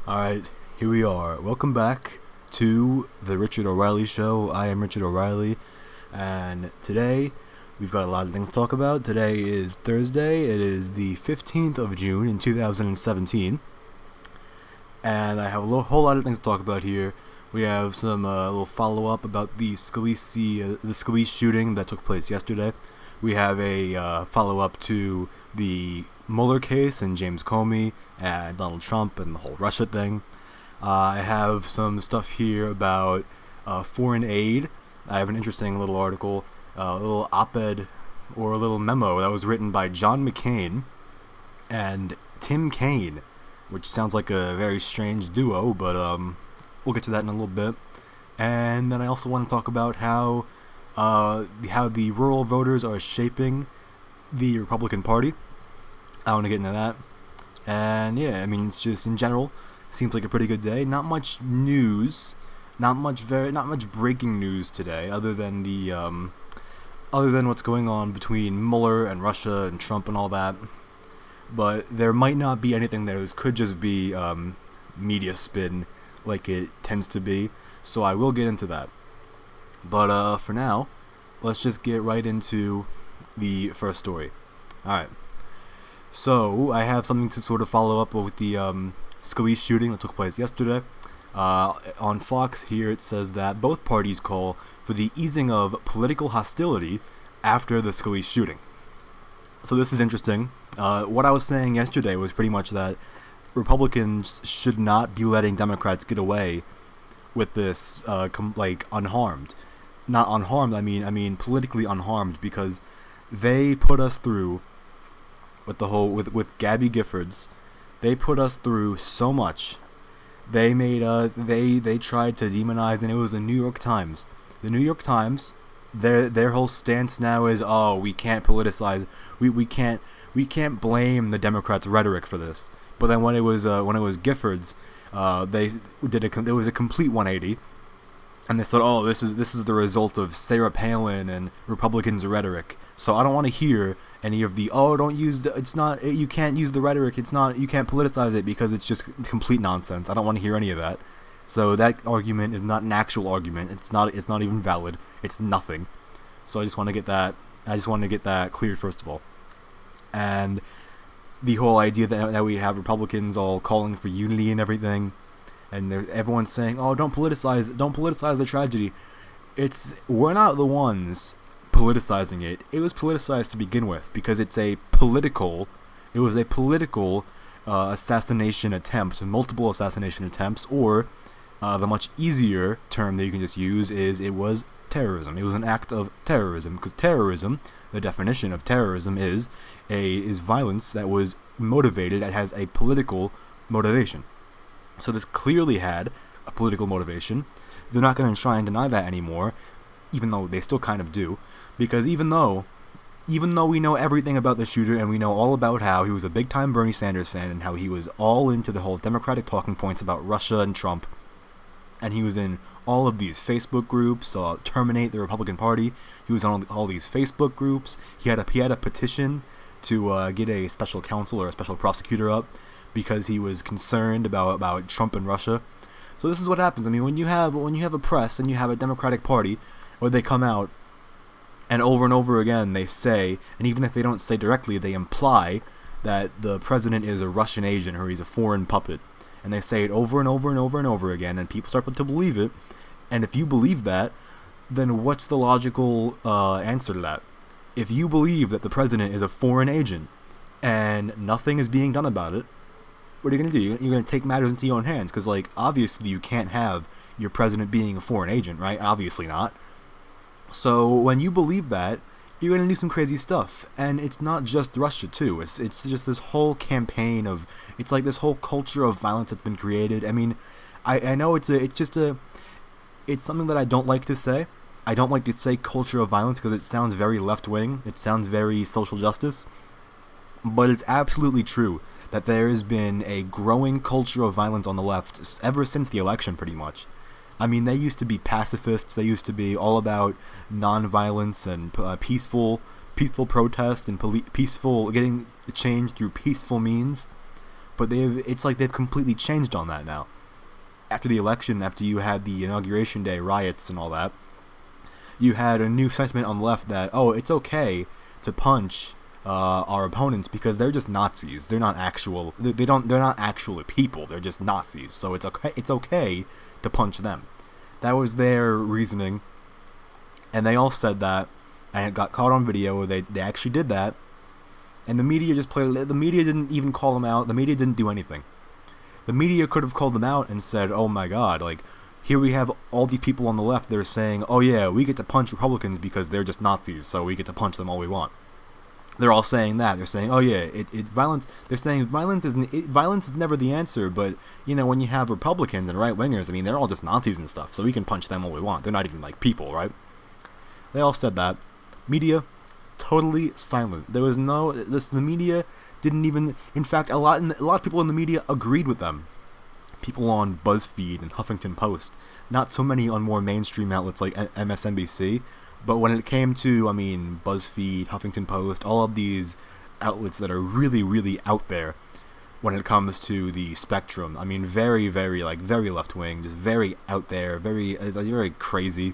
Alright, here we are. Welcome back to the Richard O'Reilly Show. I am Richard O'Reilly, and today we've got a lot of things to talk about. Today is Thursday. It is the 15th of June in 2017, and I have whole lot of things to talk about here. We have some little follow-up about the Scalise shooting that took place yesterday. We have a follow-up to the Mueller case and James Comey and Donald Trump and the whole Russia thing. I have some stuff here about foreign aid. I have an interesting little article, a little op-ed or a little memo that was written by John McCain and Tim Kaine, which sounds like a very strange duo, but we'll get to that in a little bit. And then I also want to talk about how the rural voters are shaping the Republican Party. I want to get into that. And yeah, I mean, it's just in general, seems like a pretty good day. Not much news, not much breaking news today, other than what's going on between Mueller and Russia and Trump and all that. But there might not be anything there. This could just be media spin, like it tends to be. So I will get into that. But for now, let's just get right into the first story. All right. So, I have something to sort of follow up with the Scalise shooting that took place yesterday. On Fox here it says that both parties call for the easing of political hostility after the Scalise shooting. So this is interesting. What I was saying yesterday was pretty much that Republicans should not be letting Democrats get away with this unharmed. Not unharmed, I mean politically unharmed, because they put us through with Gabby Giffords. They put us through so much. They made they tried to demonize, and it was the New York Times. The New York Times, their whole stance now is, oh, we can't politicize. We can't blame the Democrats' rhetoric for this. But then when it was Giffords, it was a complete 180. And they said, oh, this is the result of Sarah Palin and Republicans' rhetoric. So I don't want to hear any of the, you can't use the rhetoric, you can't politicize it because it's just complete nonsense. I don't want to hear any of that. So that argument is not an actual argument. It's not even valid. It's nothing. So I just want to get that cleared first of all. And the whole idea that we have Republicans all calling for unity and everything, and everyone's saying, oh, don't politicize the tragedy. We're not the ones politicizing it. It was politicized to begin with because it was a political assassination attempt, multiple assassination attempts, or the much easier term that you can just use is it was terrorism. It was an act of terrorism, because terrorism, the definition of terrorism is violence that was motivated, that has a political motivation. So this clearly had a political motivation. They're not going to try and deny that anymore, even though they still kind of do. Because even though we know everything about the shooter, and we know all about how he was a big-time Bernie Sanders fan, and how he was all into the whole Democratic talking points about Russia and Trump, and he was in all of these Facebook groups, terminate the Republican Party. He was on all these Facebook groups. He had a petition to get a special counsel or a special prosecutor up because he was concerned about Trump and Russia. So this is what happens. I mean, when you have a press and you have a Democratic Party, where they come out and over again they say, and even if they don't say directly, they imply that the president is a Russian agent or he's a foreign puppet. And they say it over and over again, and people start to believe it. And if you believe that, then what's the logical answer to that? If you believe that the president is a foreign agent and nothing is being done about it, what are you going to do? You're going to take matters into your own hands, because, obviously you can't have your president being a foreign agent, right? Obviously not. So when you believe that, you're going to do some crazy stuff. And it's not just Russia, too. It's just this whole campaign of, it's like this whole culture of violence that's been created. I mean, I know it's something that I don't like to say. I don't like to say culture of violence because it sounds very left-wing. It sounds very social justice. But it's absolutely true that there has been a growing culture of violence on the left ever since the election, pretty much. I mean, they used to be pacifists. They used to be all about non-violence and peaceful protest and peaceful getting the change through peaceful means. but it's like they've completely changed on that now. After the election, after you had the Inauguration Day riots and all that, you had a new sentiment on the left that, oh, it's okay to punch our opponents because they're just Nazis. They're not actual. They're not actually people. They're just Nazis. So it's okay. It's okay to punch them. That was their reasoning, and they all said that, and it got caught on video. They actually did that, and the media just played. The media didn't even call them out. The media didn't do anything. The media could have called them out and said, "Oh my God, like here we have all these people on the left that are saying, oh yeah, we get to punch Republicans because they're just Nazis, so we get to punch them all we want." They're all saying that. They're saying, oh yeah, violence. They're saying violence is never the answer. But you know, when you have Republicans and right wingers, I mean, they're all just Nazis and stuff. So we can punch them all we want. They're not even like people, right? They all said that. Media, totally silent. There was no. The media didn't even. In fact, a lot of people in the media agreed with them. People on BuzzFeed and Huffington Post. Not so many on more mainstream outlets like MSNBC. But when it came to, I mean, BuzzFeed, Huffington Post, all of these outlets that are really, really out there when it comes to the spectrum, I mean, very, very, like, very left-wing, just very out there, very, very crazy,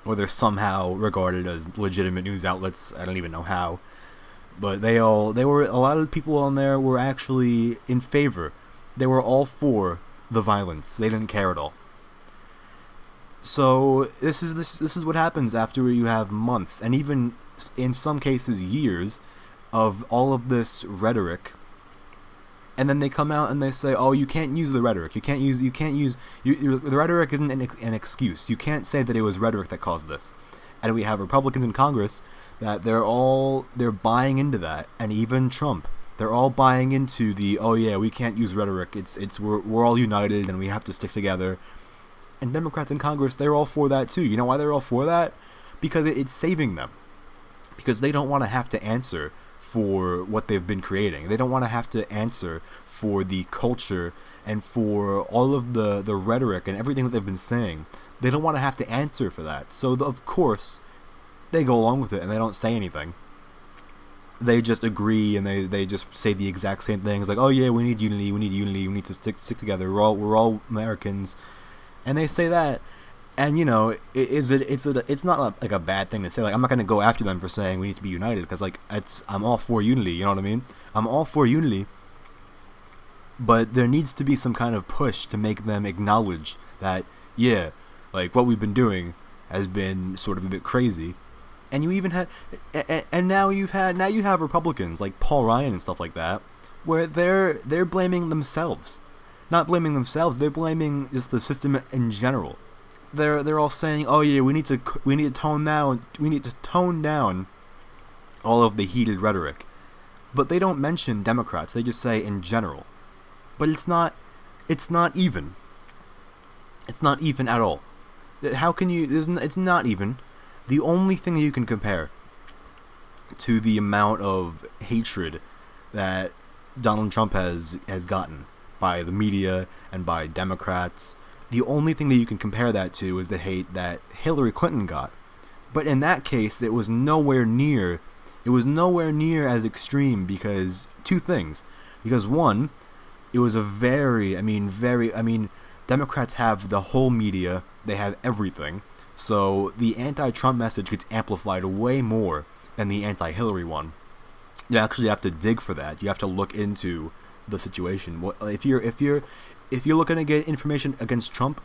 or they're somehow regarded as legitimate news outlets. I don't even know how. But a lot of people on there were actually in favor. They were all for the violence. They didn't care at all. So this is what happens after you have months, and even in some cases years, of all of this rhetoric, and then they come out and they say, "Oh, you can't use the rhetoric. The rhetoric isn't an excuse. You can't say that it was rhetoric that caused this." And we have Republicans in Congress that they're buying into that, and even Trump, they're all buying into the, "Oh yeah, we can't use rhetoric. We're all united and we have to stick together." And Democrats in Congress, they're all for that too. You know why they're all for that? Because it's saving them. Because they don't want to have to answer for what they've been creating. They don't want to have to answer for the culture and for all of the rhetoric and everything that they've been saying. They don't want to have to answer for that. So, of course, they go along with it and they don't say anything. They just agree and they just say the exact same things. Like, oh yeah, we need unity, we need to stick together. We're all Americans. And they say that, and you know, it's not like a bad thing to say. Like, I'm not gonna go after them for saying we need to be united, because like I'm all for unity. You know what I mean? I'm all for unity, but there needs to be some kind of push to make them acknowledge that, yeah, like what we've been doing has been sort of a bit crazy. And you even had, and now you have Republicans like Paul Ryan and stuff like that, where they're blaming themselves. Not blaming themselves, they're blaming just the system in general. They're all saying, "Oh yeah, we need to tone down all of the heated rhetoric." But they don't mention Democrats. They just say in general. But it's not even. It's not even at all. How can you? It's not even. The only thing that you can compare to the amount of hatred that Donald Trump has gotten by the media and by Democrats, the only thing that you can compare that to is the hate that Hillary Clinton got. But in that case, it was nowhere near as extreme, because two things. Because one, it was Democrats have the whole media, they have everything. So the anti-Trump message gets amplified way more than the anti-Hillary one. You actually have to dig for that. You have to look into the situation. If you're looking to get information against Trump,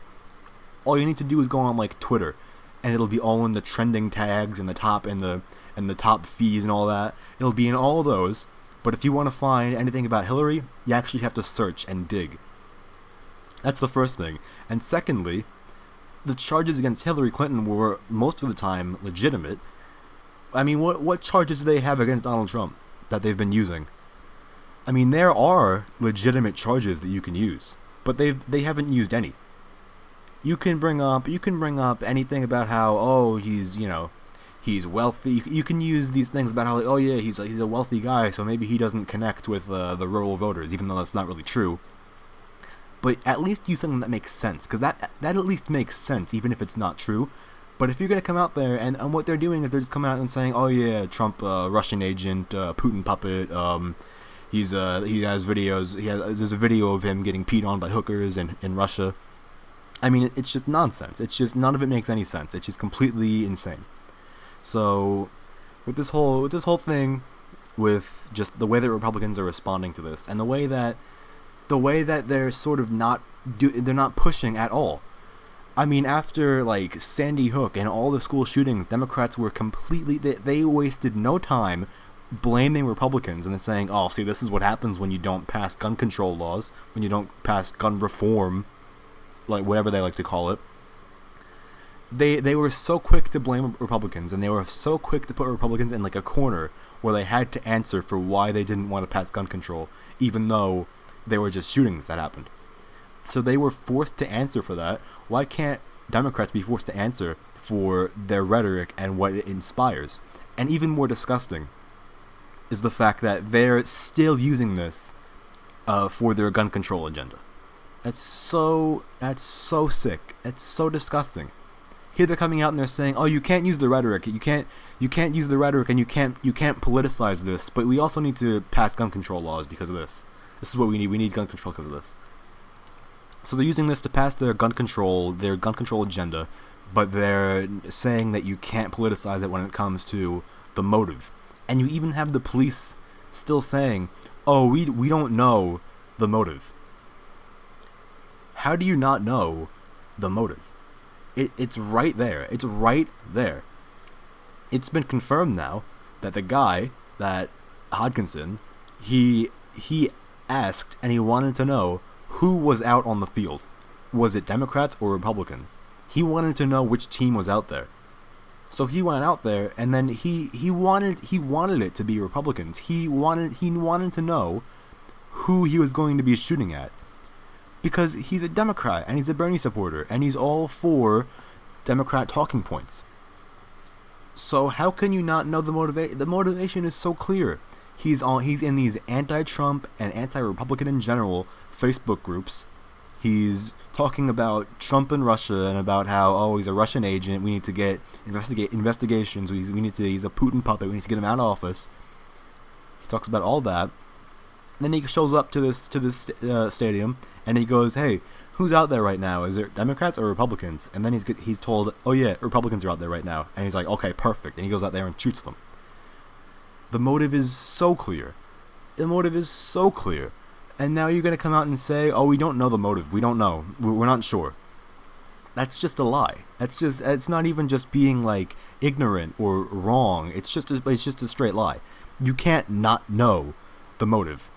all you need to do is go on like Twitter, and it'll be all in the trending tags and the top and the top feeds and all that. It'll be in all of those. But if you want to find anything about Hillary, you actually have to search and dig. That's the first thing. And secondly, the charges against Hillary Clinton were most of the time legitimate. I mean, what charges do they have against Donald Trump that they've been using? I mean, there are legitimate charges that you can use, but they haven't used any. You can bring up anything about how, he's wealthy. You can use these things about how, he's a wealthy guy, so maybe he doesn't connect with the rural voters, even though that's not really true. But at least use something that makes sense, because that at least makes sense, even if it's not true. But if you're going to come out there, and what they're doing is they're just coming out and saying, oh yeah, Trump, Russian agent, Putin puppet, He has videos. There's a video of him getting peed on by hookers in Russia. I mean, it's just nonsense. It's just none of it makes any sense. It's just completely insane. So, with this whole thing, with just the way that Republicans are responding to this, and the way that they're sort of they're not pushing at all. I mean, after like Sandy Hook and all the school shootings, Democrats were completely they wasted no time blaming Republicans and then saying, "Oh, see, this is what happens when you don't pass gun control laws, when you don't pass gun reform, like whatever they like to call it." They were so quick to blame Republicans, and they were so quick to put Republicans in like a corner where they had to answer for why they didn't want to pass gun control, even though they were just shootings that happened. So they were forced to answer for that. Why can't Democrats be forced to answer for their rhetoric and what it inspires? And even more disgusting is the fact that they're still using this for their gun control agenda. That's so sick. It's so disgusting. Here they're coming out and they're saying, "Oh, you can't use the rhetoric. You can't use the rhetoric, and you can't politicize this. But we also need to pass gun control laws because of this. This is what we need. We need gun control because of this." So they're using this to pass their gun control agenda, but they're saying that you can't politicize it when it comes to the motive. And you even have the police still saying, "Oh, we don't know the motive." How do you not know the motive? It's right there. It's right there. It's been confirmed now that the guy, that Hodgkinson, he asked and he wanted to know who was out on the field. Was it Democrats or Republicans? He wanted to know which team was out there. So he went out there, and then he wanted it to be Republicans. He wanted to know who he was going to be shooting at, because he's a Democrat and he's a Bernie supporter and he's all for Democrat talking points. So how can you not know the motivation? The motivation is so clear. He's in these anti-Trump and anti-Republican in general Facebook groups. He's talking about Trump and Russia and about how, he's a Russian agent. We need to get investigations. He's a Putin puppet. We need to get him out of office. He talks about all that. And then he shows up to this stadium and he goes, "Hey, who's out there right now? Is it Democrats or Republicans?" And then he's told, "Oh yeah, Republicans are out there right now." And he's like, "Okay, perfect." And he goes out there and shoots them. The motive is so clear. And now you're going to come out and say, "Oh, we don't know the motive. We don't know. We're not sure." That's just a lie. It's not even just being like ignorant or wrong. It's just a straight lie. You can't not know the motive.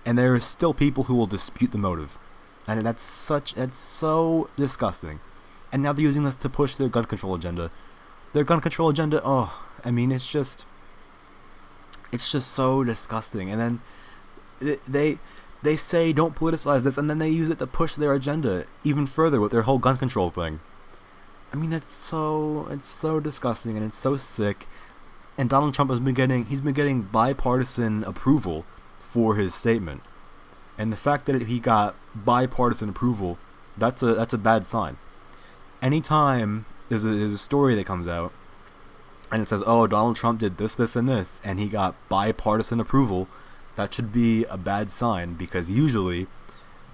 And there are still people who will dispute the motive. And that's so disgusting. And now they're using this to push their gun control agenda. It's just so disgusting. And then they say don't politicize this, and then they use it to push their agenda even further with their whole gun control thing. It's so disgusting and it's so sick. And Donald Trump has been getting bipartisan approval for his statement. And the fact that he got bipartisan approval, that's a bad sign. Anytime there's a story that comes out and it says, "Oh, Donald Trump did this, this, and this," and he got bipartisan approval, that should be a bad sign, because usually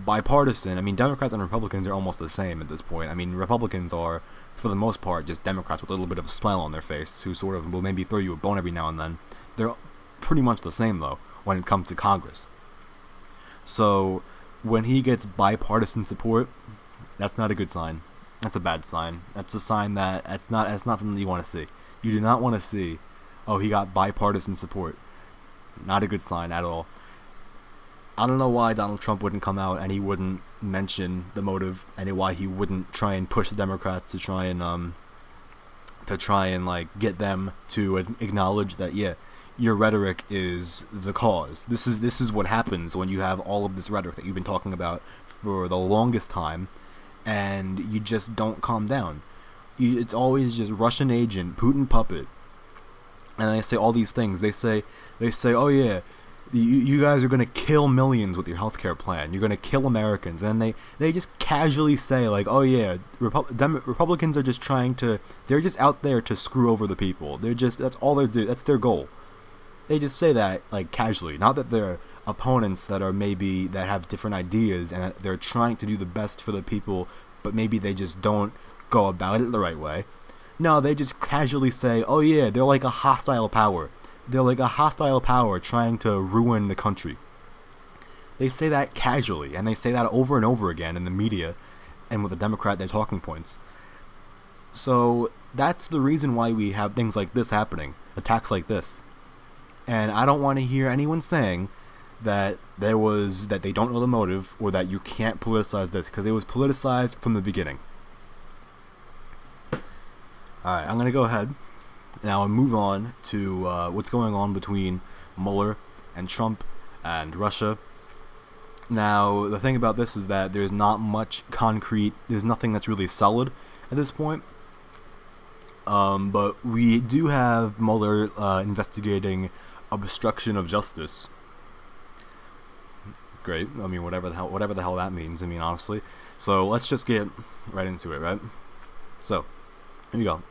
bipartisan, Democrats and Republicans are almost the same at this point. Republicans are, for the most part, just Democrats with a little bit of a smile on their face who sort of will maybe throw you a bone every now and then. They're pretty much the same, though, when it comes to Congress. So when he gets bipartisan support, that's not a good sign. That's a bad sign. That's a sign that that's not something that you want to see. You do not want to see, "Oh, he got bipartisan support." Not a good sign at all. I don't know why Donald Trump wouldn't come out and he wouldn't mention the motive, and why he wouldn't try and push the Democrats to try and get them to acknowledge that, yeah, your rhetoric is the cause. This is what happens when you have all of this rhetoric that you've been talking about for the longest time, and you just don't calm down. It's always just Russian agent, Putin puppet. And they say all these things. They say, "Oh yeah, you guys are gonna kill millions with your healthcare plan. You're gonna kill Americans." And they just casually say like, "Oh yeah, Republicans are just they're just out there to screw over the people. That's all they do. That's their goal." They just say that like casually. Not that they're opponents that have different ideas and that they're trying to do the best for the people, but maybe they just don't go about it the right way. No, they just casually say, oh yeah, they're like a hostile power. They're like a hostile power trying to ruin the country. They say that casually, and they say that over and over again in the media and with the Democrat, their talking points. So that's the reason why we have things like this happening, attacks like this. And I don't want to hear anyone saying that they don't know the motive or that you can't politicize this, because it was politicized from the beginning. Alright, I'm going to go ahead now and move on to what's going on between Mueller and Trump and Russia. Now, the thing about this is that there's not much concrete, there's nothing that's really solid at this point. But we do have Mueller investigating obstruction of justice. Great. I mean, whatever the hell that means. I mean, honestly. So let's just get right into it, right? So here we go.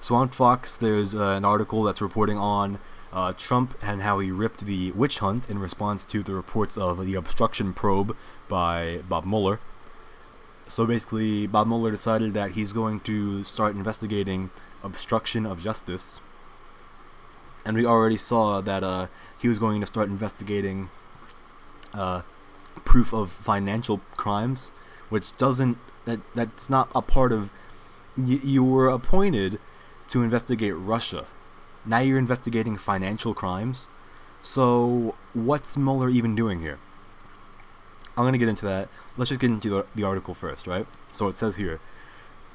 So on Fox, there's an article that's reporting on Trump and how he ripped the witch hunt in response to the reports of the obstruction probe by Bob Mueller. So basically, Bob Mueller decided that he's going to start investigating obstruction of justice. And we already saw that he was going to start investigating proof of financial crimes, which that's not a part of... You were appointed to investigate Russia. Now you're investigating financial crimes. So what's Mueller even doing here? I'm going to get into that. Let's just get into the article first, right? So it says here,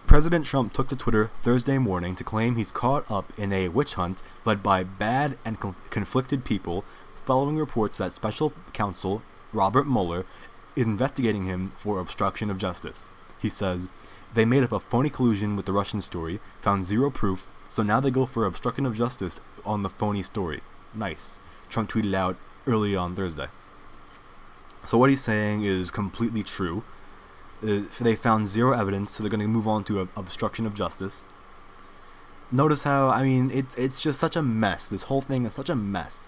President Trump took to Twitter Thursday morning to claim he's caught up in a witch hunt led by bad and conflicted people following reports that special counsel Robert Mueller is investigating him for obstruction of justice. He says, they made up a phony collusion with the Russian story, found zero proof, so now they go for obstruction of justice on the phony story. Nice. Trump tweeted out early on Thursday. So what he's saying is completely true. They found zero evidence, so they're going to move on to obstruction of justice. Notice how, I mean, it's just such a mess. This whole thing is such a mess.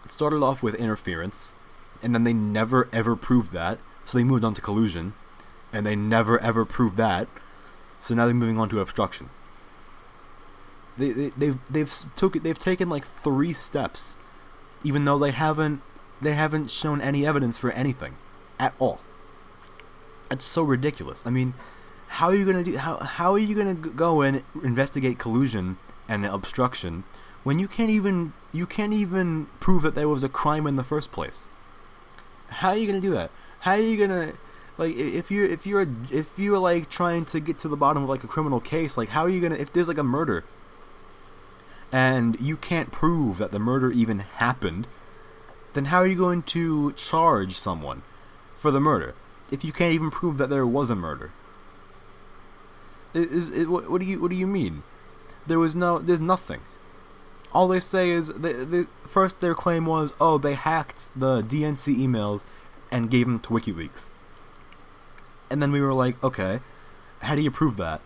It started off with interference, and then they never ever proved that, so they moved on to collusion, and they never ever proved that, so now they're moving on to obstruction. They've taken like 3 steps, even though they haven't shown any evidence for anything at all. It's so ridiculous. I mean, how are you gonna go and investigate collusion and obstruction when you can't even prove that there was a crime in the first place? How are you gonna do that? How are you gonna, like, if you're like trying to get to the bottom of like a criminal case, like how are you gonna, if there's like a murder and you can't prove that the murder even happened, then how are you going to charge someone for the murder if you can't even prove that there was a murder? What do you mean? There's nothing. All they say is first their claim was, oh, they hacked the DNC emails and gave them to WikiLeaks. And then we were like, okay, how do you prove that?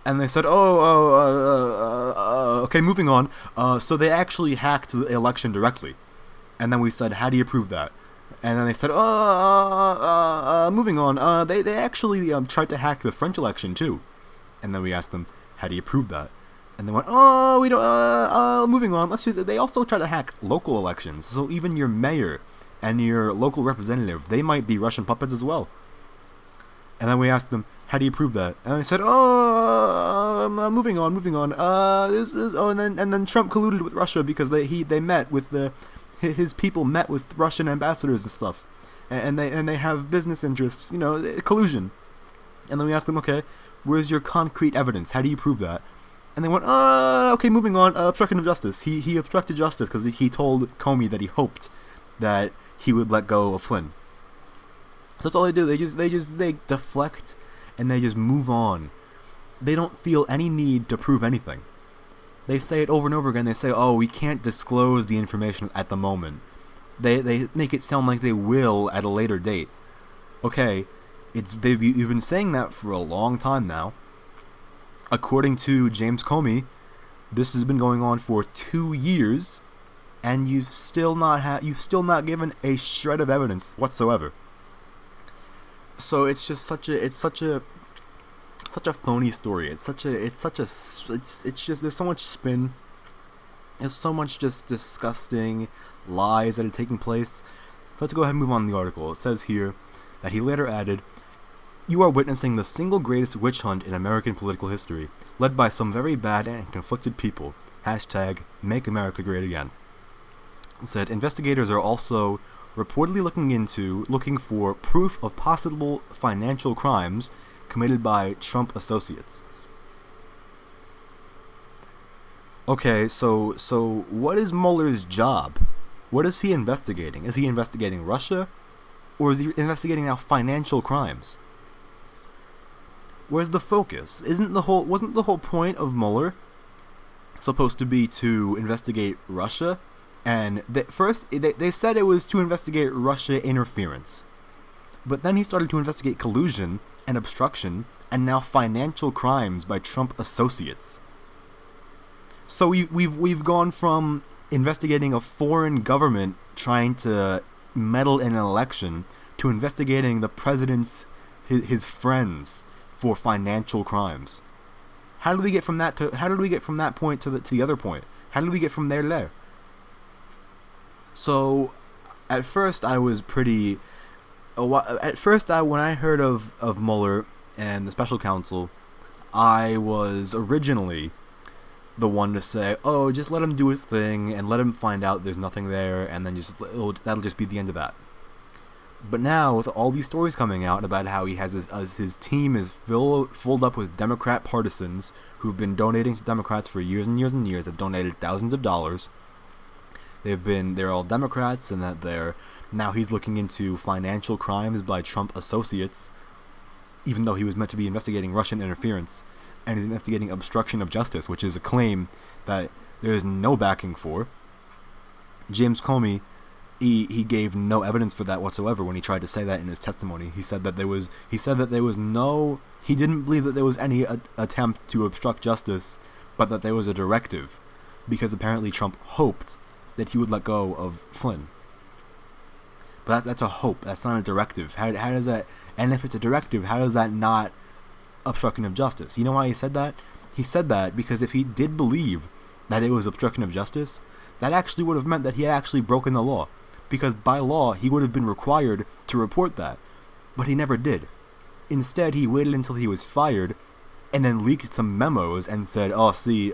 And they said, okay, moving on. So they actually hacked the election directly. And then we said, how do you prove that? And then they said, moving on. They actually tried to hack the French election too. And then we asked them, how do you prove that? And they went, we don't, moving on. They also try to hack local elections. So even your mayor and your local representative, they might be Russian puppets as well. And then we asked them, how do you prove that? And they said, moving on. And then Trump colluded with Russia because they met with his people met with Russian ambassadors and stuff, and they have business interests, collusion. And then we asked them, okay, where's your concrete evidence? How do you prove that? And they went, okay, moving on. Obstruction of justice. He obstructed justice because he told Comey that he hoped that he would let go of Flynn. So that's all they do. They deflect and they just move on. They don't feel any need to prove anything. They say it over and over again. They say, oh, we can't disclose the information at the moment. They make it sound like they will at a later date. Okay, you've been saying that for a long time now. According to James Comey, this has been going on for 2 years, and you've still not given a shred of evidence whatsoever. So it's just such a phony story. It's just there's so much spin. There's so much just disgusting lies that are taking place. So let's go ahead and move on to the article. It says here that he later added, "You are witnessing the single greatest witch hunt in American political history, led by some very bad and conflicted people. Hashtag Make America Great Again." It said investigators are also reportedly looking for proof of possible financial crimes committed by Trump associates. Okay, so what is Mueller's job? What is he investigating? Is he investigating Russia? Or is he investigating now financial crimes? Where's the focus? Wasn't the whole point of Mueller supposed to be to investigate Russia? And they said it was to investigate Russia interference. But then he started to investigate collusion and obstruction and now financial crimes by Trump associates. So we've gone from investigating a foreign government trying to meddle in an election to investigating the president's his friends for financial crimes. How did we get from that point to the other point? How did we get from there? So at first when I heard of Mueller and the special counsel, I was originally the one to say, oh, just let him do his thing and let him find out there's nothing there, and then that'll just be the end of that. But now, with all these stories coming out about how he has his team is filled up with Democrat partisans who've been donating to Democrats for years and years and years, have donated thousands of dollars. They're all Democrats, and that now he's looking into financial crimes by Trump associates, even though he was meant to be investigating Russian interference, and he's investigating obstruction of justice, which is a claim that there is no backing for. James Comey, he gave no evidence for that whatsoever when he tried to say that in his testimony. He didn't believe that there was any attempt to obstruct justice, but that there was a directive, because apparently Trump hoped that he would let go of Flynn. But that's a hope. That's not a directive. How does that? And if it's a directive, how does that not obstruction of justice? You know why he said that? He said that because if he did believe that it was obstruction of justice, that actually would have meant that he had actually broken the law. Because by law, he would have been required to report that. But he never did. Instead, he waited until he was fired, and then leaked some memos and said, oh, see,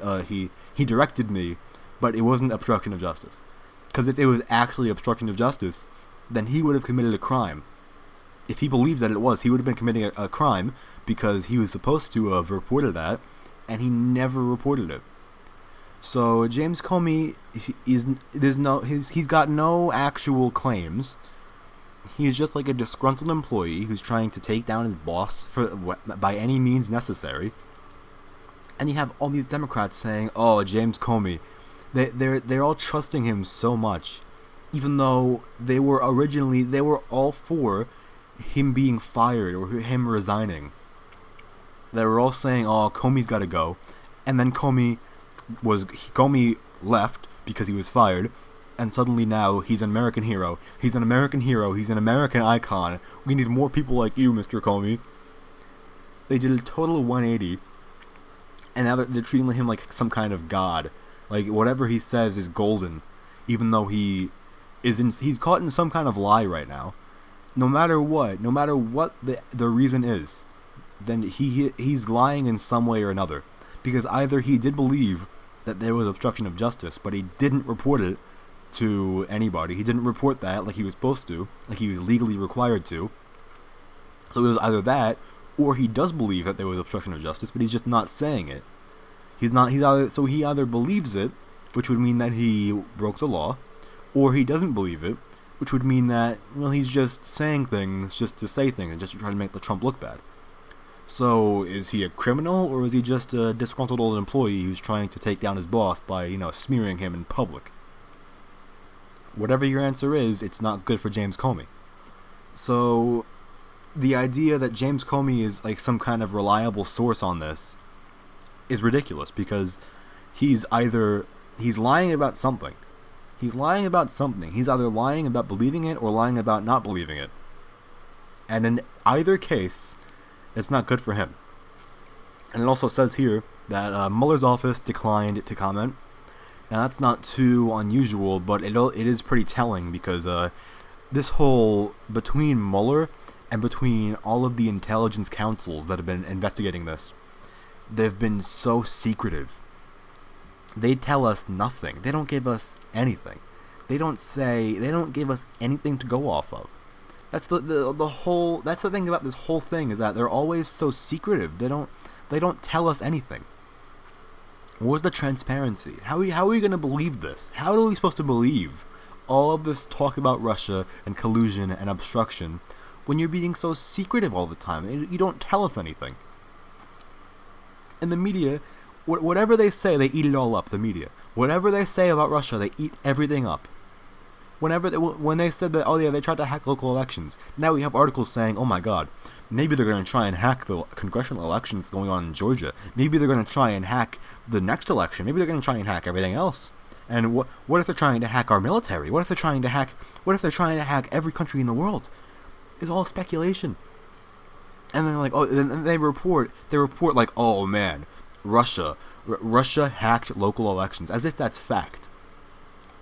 he directed me, but it wasn't obstruction of justice. Because if it was actually obstruction of justice, then he would have committed a crime. If he believed that it was, he would have been committing a crime, because he was supposed to have reported that, and he never reported it. So James Comey, he's got no actual claims. He's just like a disgruntled employee who's trying to take down his boss by any means necessary. And you have all these Democrats saying, "Oh, James Comey," they're all trusting him so much, even though they were all for him being fired or him resigning. They were all saying, "Oh, Comey's got to go," and then Comey left because he was fired, and suddenly now he's an American hero. He's an American hero. He's an American icon. We need more people like you, Mr. Comey. They did a total 180, and now they're treating him like some kind of god. Like whatever he says is golden, even though he's caught in some kind of lie right now. No matter what the reason is, then he's lying in some way or another, because either he did believe that there was obstruction of justice, but he didn't report it to anybody. He didn't report that like he was supposed to, like he was legally required to. So it was either that, or he does believe that there was obstruction of justice, but he's just not saying it. He either believes it, which would mean that he broke the law, or he doesn't believe it, which would mean that, well, he's just saying things just to say things and just to try to make the Trump look bad. So, is he a criminal, or is he just a disgruntled old employee who's trying to take down his boss by, smearing him in public? Whatever your answer is, it's not good for James Comey. So, the idea that James Comey is like some kind of reliable source on this is ridiculous, because he's lying about something. He's lying about something. He's either lying about believing it or lying about not believing it. And in either case, it's not good for him. And it also says here that Mueller's office declined to comment. Now that's not too unusual, but it is pretty telling because this whole, between Mueller and between all of the intelligence councils that have been investigating this, they've been so secretive. They tell us nothing. They don't give us anything. They don't give us anything to go off of. That's that's the thing about this whole thing, is that they're always so secretive. They don't tell us anything. Where's the transparency? How are we going to believe this? How are we supposed to believe all of this talk about Russia and collusion and obstruction when you're being so secretive all the time? You don't tell us anything. And the media, whatever they say, they eat it all up, the media. Whatever they say about Russia, they eat everything up. When they said that, oh yeah, they tried to hack local elections, now we have articles saying, oh my god, maybe they're going to try and hack the congressional elections going on in Georgia. Maybe they're going to try and hack the next election. Maybe they're going to try and hack everything else. And what if they're trying to hack our military? What if they're trying to hack every country in the world? It's all speculation. And then and they report like, oh man, Russia hacked local elections, as if that's fact.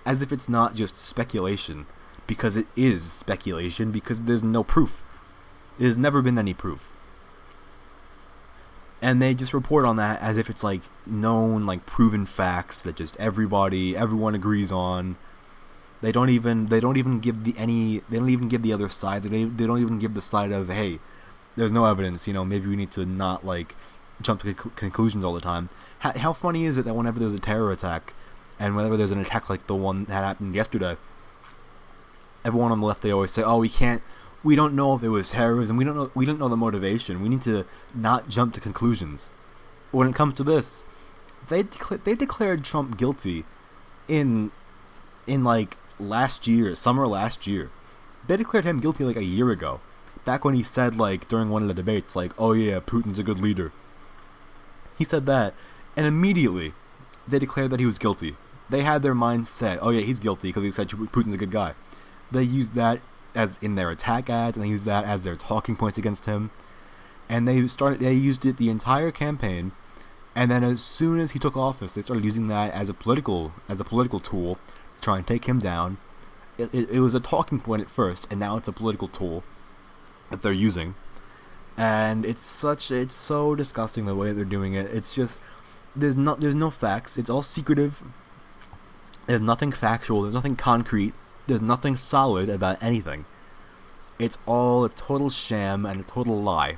As if it's not just speculation, because it is speculation, because there's no proof. There's never been any proof. And they just report on that as if it's like known, like proven facts that just everyone agrees on. They don't even give the other side. They don't even give the side of, hey, there's no evidence, maybe we need to not like jump to conclusions all the time. How funny is it that whenever there's a terror attack, and whenever there's an attack like the one that happened yesterday, everyone on the left, they always say, oh, we don't know if it was terrorism, we don't know the motivation, we need to not jump to conclusions. When it comes to this, they declared Trump guilty in like summer last year. They declared him guilty like a year ago, back when he said, like, during one of the debates, like, oh yeah, Putin's a good leader. He said that, and immediately they declared that he was guilty. They had their minds set, oh yeah, he's guilty because he said Putin's a good guy. They used that as in their attack ads, and they used that as their talking points against him. And they used it the entire campaign, and then as soon as he took office, they started using that as a political tool to try and take him down. It was a talking point at first, and now it's a political tool that they're using. And it's so disgusting the way they're doing it. It's just, there's no facts. It's all secretive. There's nothing factual. There's nothing concrete. There's nothing solid about anything. It's all a total sham and a total lie.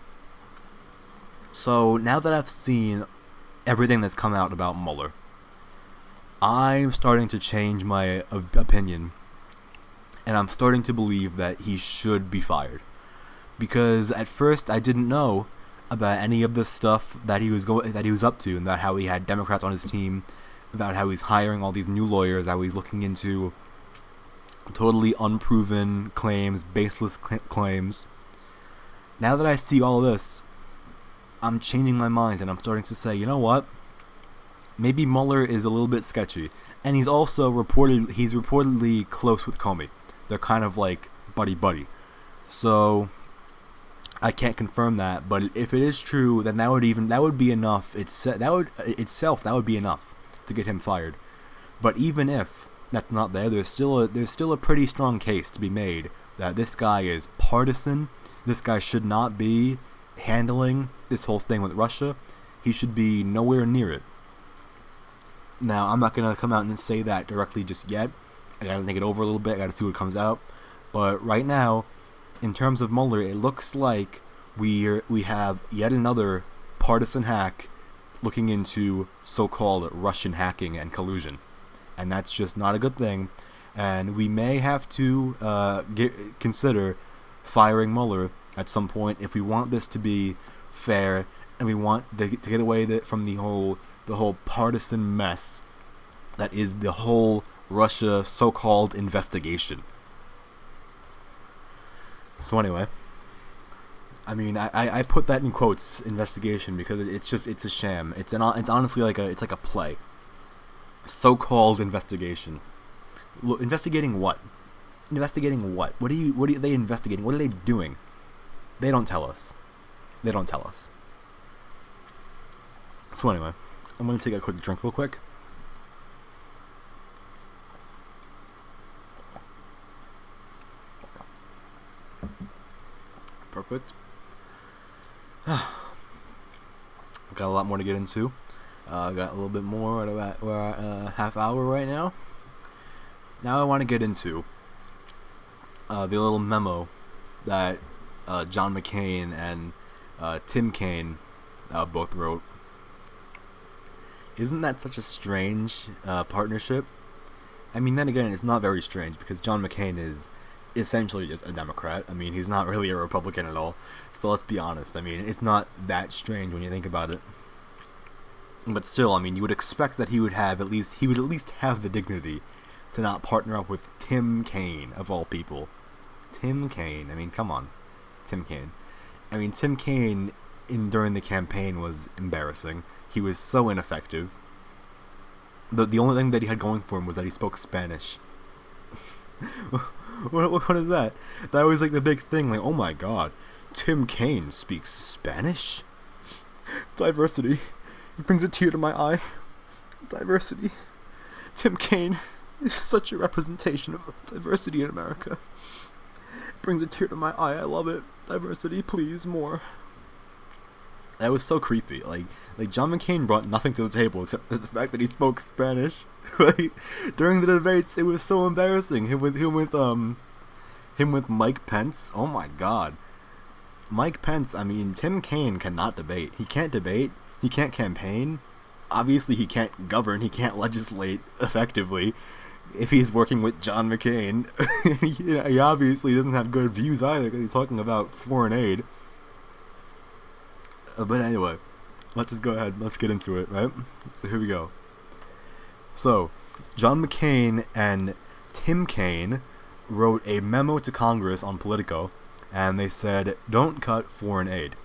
So now that I've seen everything that's come out about Mueller, I'm starting to change my opinion, and I'm starting to believe that he should be fired. Because at first I didn't know about any of the stuff that he was up to, and about how he had Democrats on his team, about how he's hiring all these new lawyers, how he's looking into totally unproven claims, baseless claims. Now that I see all this, I'm changing my mind, and I'm starting to say, you know what? Maybe Mueller is a little bit sketchy, and he's reportedly close with Comey. They're kind of like buddy. So I can't confirm that, but if it is true, then that would be enough. That would be enough to get him fired. But even if that's not there, there's still a pretty strong case to be made that this guy is partisan. This guy should not be handling this whole thing with Russia. He should be nowhere near it. Now, I'm not gonna come out and say that directly just yet. I gotta think it over a little bit. I gotta see what comes out. But right now, in terms of Mueller, it looks like we have yet another partisan hack looking into so-called Russian hacking and collusion, and that's just not a good thing. And we may have to consider firing Mueller at some point if we want this to be fair, and we want to get away from the whole partisan mess that is the whole Russia so-called investigation. So anyway, I mean, I put that in quotes, investigation, because it's a sham. It's honestly like a play. So-called investigation. Investigating what? Investigating what? What are they investigating? What are they doing? They don't tell us. They don't tell us. So anyway, I'm gonna take a quick drink real quick. Perfect. Got a lot more to get into. Got a little bit more. We're at a half hour right now. Now I want to get into the little memo that John McCain and Tim Kaine both wrote. Isn't that such a strange partnership? I mean, then again, it's not very strange because John McCain is essentially just a Democrat. I mean, he's not really a Republican at all. So let's be honest. I mean, it's not that strange when you think about it. But still, I mean, you would expect that he would at least have the dignity to not partner up with Tim Kaine, of all people. Tim Kaine. I mean, come on. Tim Kaine. I mean, Tim Kaine, during the campaign, was embarrassing. He was so ineffective. The only thing that he had going for him was that he spoke Spanish. What is that? That was like the big thing. Like, oh my god, Tim Kaine speaks Spanish? Diversity. It brings a tear to my eye. Diversity. Tim Kaine is such a representation of diversity in America. It brings a tear to my eye. I love it. Diversity, please, more. That was so creepy. Like John McCain brought nothing to the table except the fact that he spoke Spanish. Like, during the debates, it was so embarrassing. Him with Mike Pence. Oh my god. Mike Pence. I mean, Tim Kaine cannot debate. He can't debate. He can't campaign. Obviously, he can't govern. He can't legislate effectively if he's working with John McCain. He obviously doesn't have good views either because he's talking about foreign aid. But anyway, let's just go ahead. Let's get into it, right? So here we go. So, John McCain and Tim Kaine wrote a memo to Congress on Politico, and they said, don't cut foreign aid.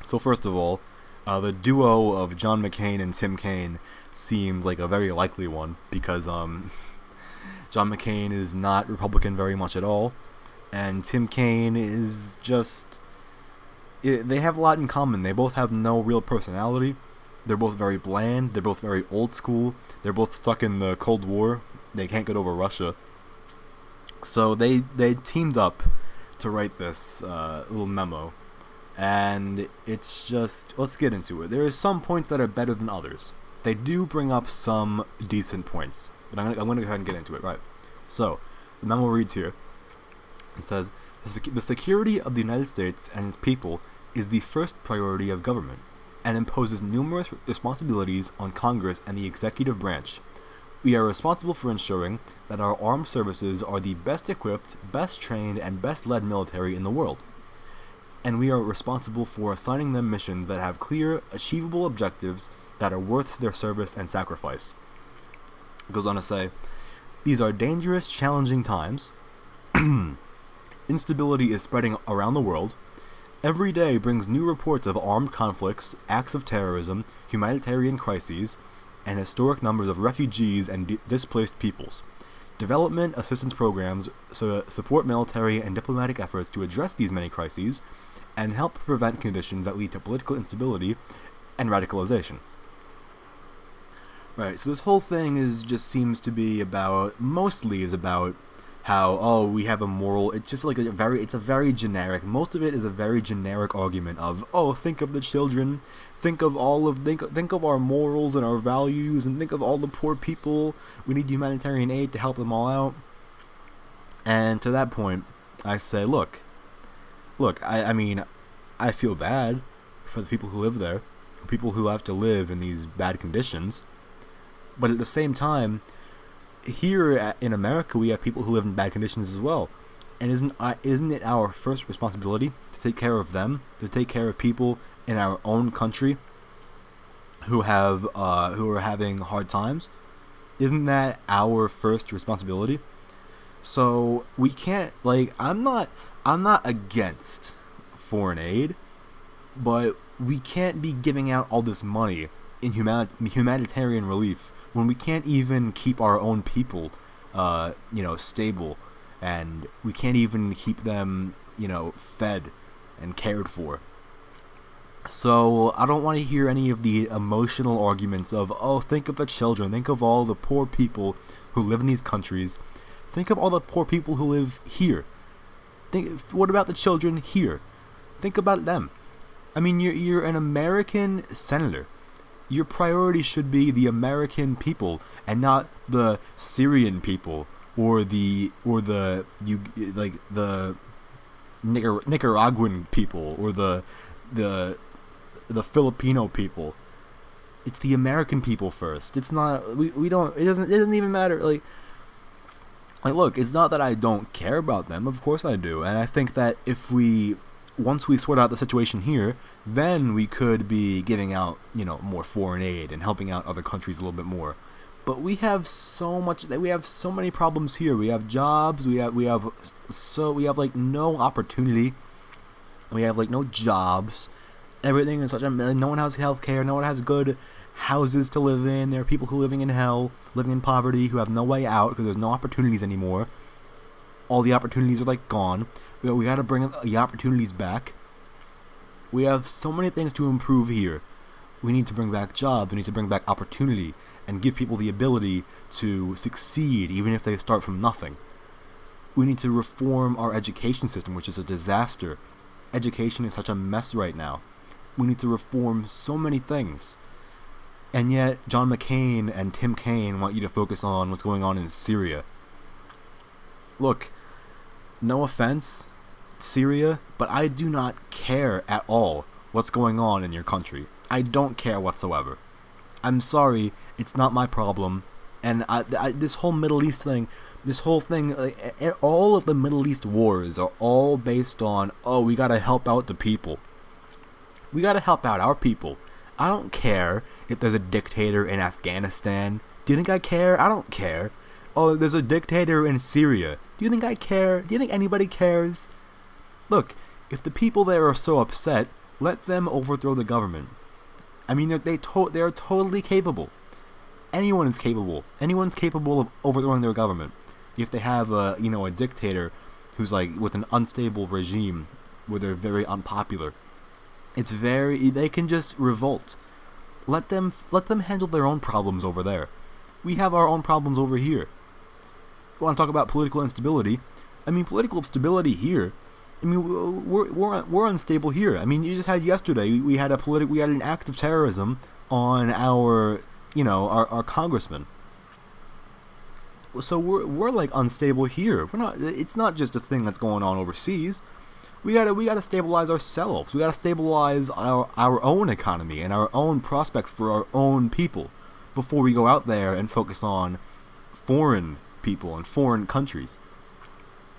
So first of all, the duo of John McCain and Tim Kaine seems like a very likely one, because John McCain is not Republican very much at all, and Tim Kaine is just... They have a lot in common. They both have no real personality. They're both very bland. They're both very old school. They're both stuck in the Cold War. They can't get over Russia. So they teamed up to write this little memo. And it's just... Let's get into it. There are some points that are better than others. They do bring up some decent points. But I'm going to go ahead and get into it, right? So, the memo reads here. It says, the security of the United States and its people is the first priority of government, and imposes numerous responsibilities on Congress and the executive branch. We are responsible for ensuring that our armed services are the best equipped, best trained, and best led military in the world. And we are responsible for assigning them missions that have clear, achievable objectives that are worth their service and sacrifice. It goes on to say, these are dangerous, challenging times. Instability is spreading around the world. Every day brings new reports of armed conflicts, acts of terrorism, humanitarian crises, and historic numbers of refugees and displaced peoples. Development assistance programs support military and diplomatic efforts to address these many crises and help prevent conditions that lead to political instability and radicalization. Right, so this whole thing seems to be about how, oh, we have a moral, it's just like it's a very generic, most of it is a very generic argument of, oh, think of the children, think of our morals and our values, and think of all the poor people, we need humanitarian aid to help them all out. And to that point, I say, look, I mean, I feel bad for the people who live there, people who have to live in these bad conditions, but at the same time, here in America, we have people who live in bad conditions as well, and isn't it our first responsibility to take care of them, to take care of people in our own country who are having hard times? Isn't that our first responsibility? So we can't, like, I'm not against foreign aid, but we can't be giving out all this money in humanitarian relief when we can't even keep our own people stable, and we can't even keep them, fed and cared for. So I don't want to hear any of the emotional arguments of, oh, think of the children, think of all the poor people who live in these countries, think of all the poor people who live here. What about the children here? Think about them. I mean, you're an American senator. Your priority should be the American people and not the Syrian people or the Nicaraguan people or the Filipino people. It's the American people first. It's not we don't it doesn't even matter like look, it's not that I don't care about them. Of course I do. And I think that once we sort out the situation here, then we could be giving out, more foreign aid and helping out other countries a little bit more. But we have so many problems here. We have jobs, we have like no opportunity. We have like no jobs. Everything is no one has healthcare, no one has good houses to live in. There are people who are living in hell, living in poverty, who have no way out because there's no opportunities anymore. All the opportunities are like gone. We got to bring the opportunities back. We have so many things to improve here. We need to bring back jobs. We need to bring back opportunity and give people the ability to succeed even if they start from nothing. We need to reform our education system, which is a disaster. Education is such a mess right now. We need to reform so many things. And yet, John McCain and Tim Kaine want you to focus on what's going on in Syria. Look, no offense, Syria, but I do not care at all what's going on in your country. I don't care whatsoever. I'm sorry, it's not my problem. And this whole Middle East thing, all of the Middle East wars are all based on, oh, we gotta help out the people. We gotta help out our people. I don't care if there's a dictator in Afghanistan. Do you think I care? I don't care. Oh, there's a dictator in Syria. Do you think I care? Do you think anybody cares? Look, if the people there are so upset, let them overthrow the government. I mean, they are totally capable. Anyone is capable. Anyone's capable of overthrowing their government. If they have a dictator who's like with an unstable regime where they're very unpopular, they can just revolt. Let them handle their own problems over there. We have our own problems over here. You want to talk about political instability? I mean, political stability here. I mean, we're unstable here. I mean, you just had yesterday we had an act of terrorism on our congressman. So we're like unstable here. We're not. It's not just a thing that's going on overseas. We gotta stabilize ourselves. We gotta stabilize our own economy and our own prospects for our own people before we go out there and focus on foreign people and foreign countries.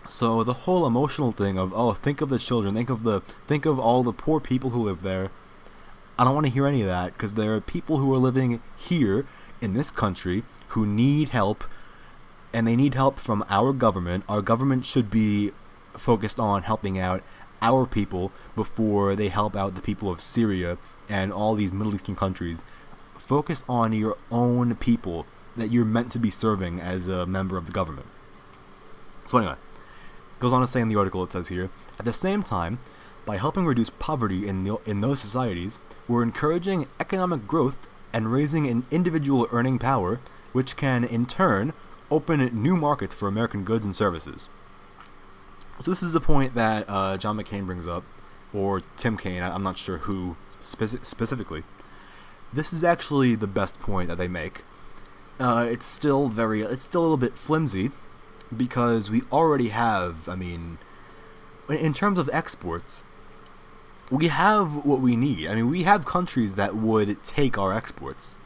So the whole emotional thing of, oh, think of the children, think of all the poor people who live there. I don't want to hear any of that, because there are people who are living here in this country who need help, and they need help from our government. Our government should be focused on helping out our people before they help out the people of Syria and all these Middle Eastern countries. Focus on your own people that you're meant to be serving as a member of the government. So anyway, goes on to say in the article, it says here, at the same time, by helping reduce poverty in those societies, we're encouraging economic growth and raising an individual earning power, which can, in turn, open new markets for American goods and services. So this is the point that John McCain brings up, or Tim Kaine, I'm not sure who specifically. This is actually the best point that they make. It's still a little bit flimsy, because we already have, I mean, in terms of exports, we have what we need. I mean, we have countries that would take our exports,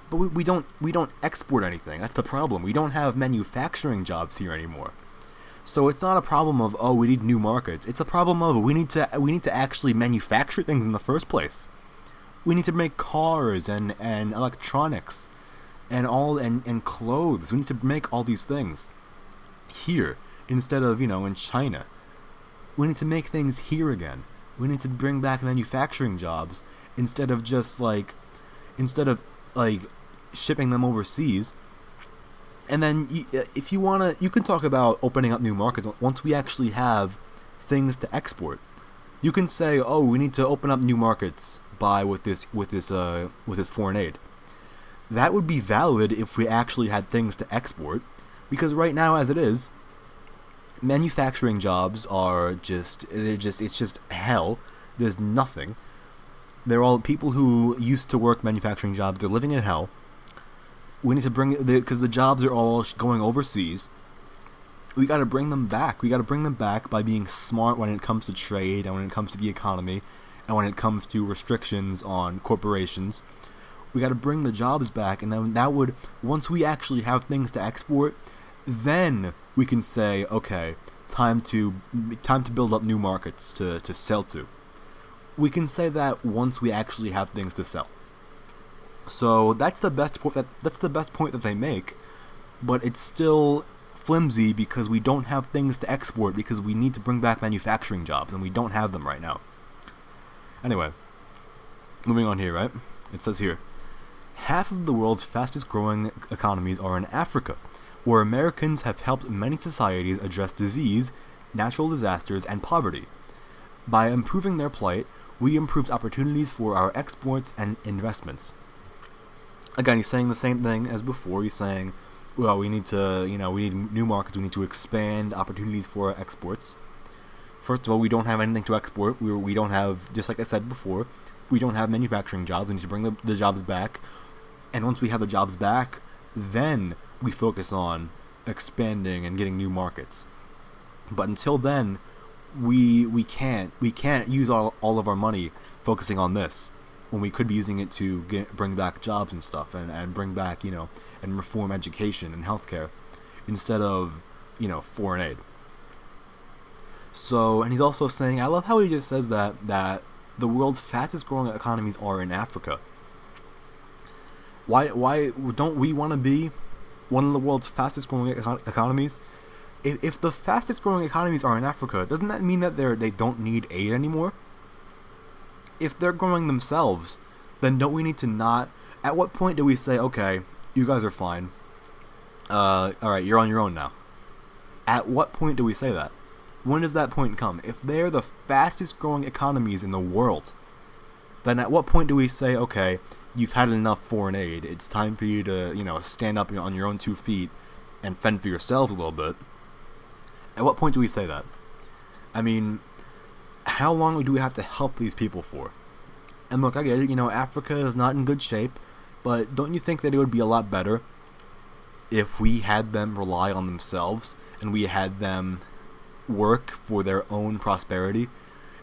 but we don't export anything. That's the problem. We don't have manufacturing jobs here anymore. So it's not a problem of, oh, we need new markets. It's a problem of we need to actually manufacture things in the first place. We need to make cars and electronics and clothes. We need to make all these things here instead of, in China. We need to make things here again. We need to bring back manufacturing jobs instead of shipping them overseas. And then, if you wanna, you can talk about opening up new markets once we actually have things to export. You can say, "Oh, we need to open up new markets by with this foreign aid." That would be valid if we actually had things to export, because right now, as it is, manufacturing jobs are it's just hell. There's nothing. They're all people who used to work manufacturing jobs. They're living in hell. We need to bring because the jobs are all going overseas. We got to bring them back. We got to bring them back by being smart when it comes to trade and when it comes to the economy and when it comes to restrictions on corporations. We got to bring the jobs back, and then that would, once we actually have things to export, then we can say, okay, time to build up new markets to sell to. We can say that once we actually have things to sell. So that's the best point that they make, but it's still flimsy because we don't have things to export because we need to bring back manufacturing jobs and we don't have them right now. Anyway, moving on here, right? It says here, half of the world's fastest growing economies are in Africa, where Americans have helped many societies address disease, natural disasters, and poverty. By improving their plight, we improved opportunities for our exports and investments. Again, he's saying the same thing as before. He's saying, well, we need new markets, we need to expand opportunities for our exports. First of all, we don't have anything to export. We don't have, just like I said before, we don't have manufacturing jobs. We need to bring the jobs back. And once we have the jobs back, then we focus on expanding and getting new markets. But until then, we can't use all of our money focusing on this when we could be using it to bring back jobs and stuff and bring back, and reform education and healthcare instead of, foreign aid. So, and he's also saying, I love how he just says that the world's fastest growing economies are in Africa. Why don't we want to be one of the world's fastest growing economies? If the fastest growing economies are in Africa, doesn't that mean that they don't need aid anymore? If they're growing themselves, then don't we need to not... At what point do we say, okay, you guys are fine. Alright, you're on your own now. At what point do we say that? When does that point come? If they're the fastest growing economies in the world, then at what point do we say, okay, you've had enough foreign aid, it's time for you to, stand up on your own 2 feet and fend for yourselves a little bit? At what point do we say that? I mean, how long do we have to help these people for? And look, I get it, Africa is not in good shape, but don't you think that it would be a lot better if we had them rely on themselves and we had them work for their own prosperity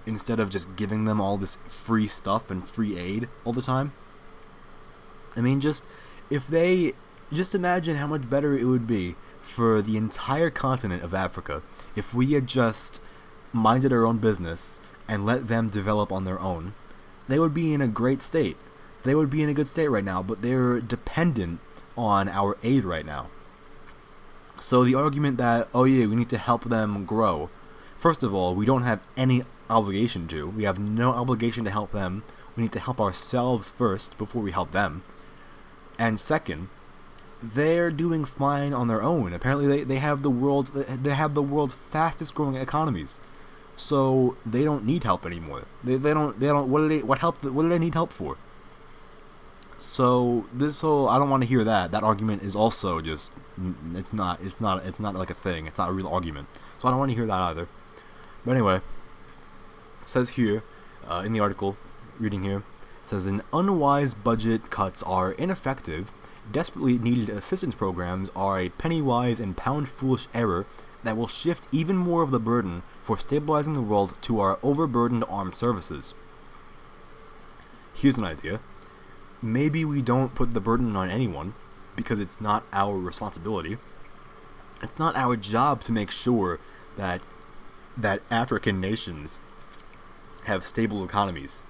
instead of just giving them all this free stuff and free aid all the time? I mean, just imagine how much better it would be for the entire continent of Africa if we had just minded our own business and let them develop on their own. They would be in a great state. They would be in a good state right now, but they're dependent on our aid right now. So the argument that, oh yeah, we need to help them grow. First of all, we don't have any obligation to. We have no obligation to help them. We need to help ourselves first before we help them. And second, they're doing fine on their own. Apparently, they have the world's fastest growing economies, so they don't need help anymore. They don't. What do they need help for? So this whole, I don't want to hear that. That argument is also just, it's not like a thing. It's not a real argument. So I don't want to hear that either. But anyway, it says here in the article, reading here, it says, an unwise budget cuts are ineffective. Desperately needed assistance programs are a penny-wise and pound-foolish error that will shift even more of the burden for stabilizing the world to our overburdened armed services. Here's an idea. Maybe we don't put the burden on anyone, because it's not our responsibility. It's not our job to make sure that African nations have stable economies.